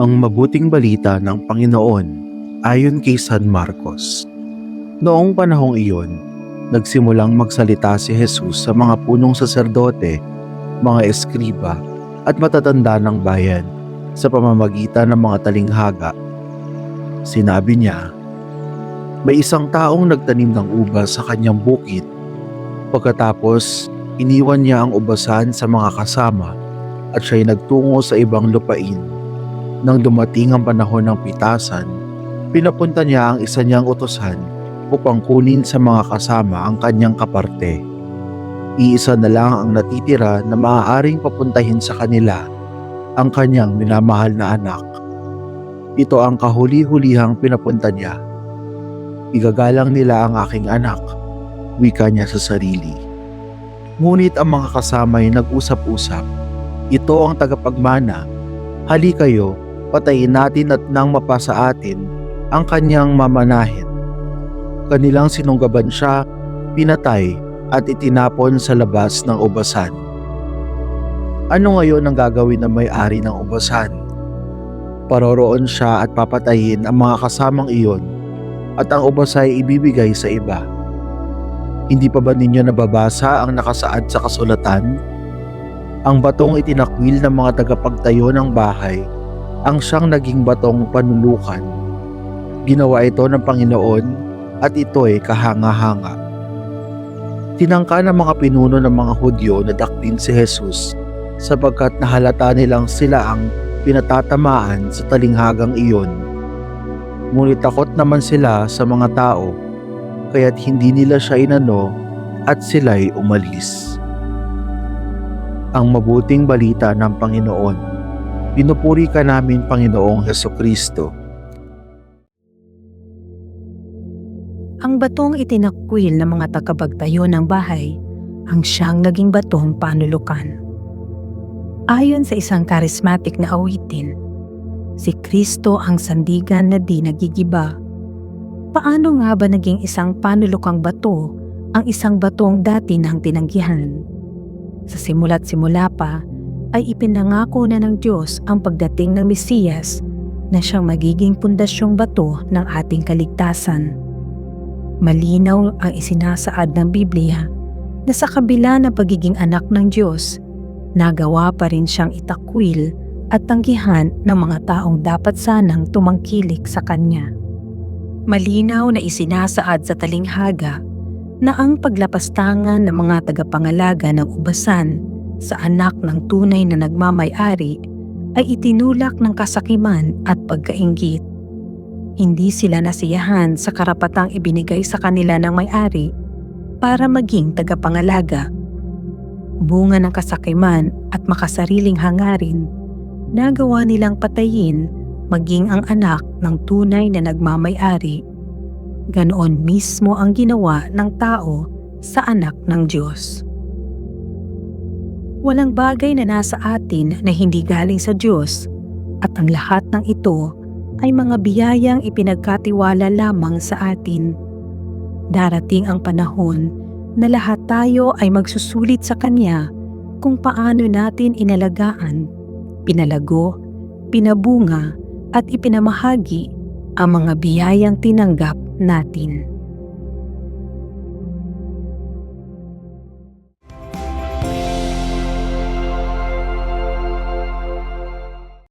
Ang mabuting balita ng Panginoon ayon kay San Marcos. Noong panahong iyon, nagsimulang magsalita si Jesus sa mga punong saserdote, mga eskriba at matatanda ng bayan sa pamamagitan ng mga talinghaga. Sinabi niya, "May isang taong nagtanim ng ubas sa kanyang bukid. Pagkatapos, iniwan niya ang ubasan sa mga kasama at siya'y nagtungo sa ibang lupain. Nang dumating ang panahon ng pitasan, pinapunta niya ang isa niyang utusan upang kunin sa mga kasama ang kanyang kaparte. Iisa na lang ang natitira na maaaring papuntahin sa kanila, ang kanyang minamahal na anak. Ito ang kahuli-hulihang pinapunta niya. Igagalang nila ang aking anak," wika niya sa sarili. Ngunit ang mga kasama ay nag-usap-usap. "Ito ang tagapagmana. Hali kayo, patayin natin at nang mapasa atin ang kanyang mamanahin." Kanilang sinunggaban siya, pinatay at itinapon sa labas ng ubasan. Ano ngayon ang gagawin ng may-ari ng ubasan? Paroroon siya at papatayin ang mga kasamang iyon at ang ubas ay ibibigay sa iba. Hindi pa ba ninyo nababasa ang nakasaad sa kasulatan? Ang batong itinakwil ng mga tagapagtayo ng bahay ang siyang naging batong panulukan. Ginawa ito ng Panginoon at ito'y kahanga-hanga. Tinangka ng mga pinuno ng mga Hudyo na dakpin si Jesus sapagkat nahalata nilang sila ang pinatatamaan sa talinghagang iyon. Ngunit takot naman sila sa mga tao, kaya't hindi nila siya inano at sila'y umalis. Ang mabuting balita ng Panginoon. Pinupuri ka namin, Panginoong Hesukristo. Ang batong itinakwil ng mga tagapagtayo ng bahay ang siyang naging batong panulukan. Ayon sa isang charismatic na awitin, si Kristo ang sandigan na di nagigiba. Paano nga ba naging isang panulukang bato ang isang batong dati nang tinanggihan? Sa simula't simula pa ay ipinangako na ng Diyos ang pagdating ng Mesiyas na siyang magiging pundasyong bato ng ating kaligtasan. Malinaw ang isinasaad ng Biblia na sa kabila ng pagiging anak ng Diyos, nagawa pa rin siyang itakwil at tanggihan ng mga taong dapat sanang tumangkilik sa Kanya. Malinaw na isinasaad sa talinghaga na ang paglapastangan ng mga tagapangalaga ng ubasan sa anak ng tunay na nagmamay-ari ay itinulak ng kasakiman at pagkainggit. Hindi sila nasiyahan sa karapatang ibinigay sa kanila ng may-ari para maging tagapangalaga. Bunga ng kasakiman at makasariling hangarin, nagawa nilang patayin maging ang anak ng tunay na nagmamay-ari. Ganoon mismo ang ginawa ng tao sa anak ng Diyos. Walang bagay na nasa atin na hindi galing sa Diyos at ang lahat ng ito ay mga biyayang ipinagkatiwala lamang sa atin. Darating ang panahon na lahat tayo ay magsusulit sa Kanya kung paano natin inalagaan, pinalago, pinabunga at ipinamahagi ang mga biyayang tinanggap natin.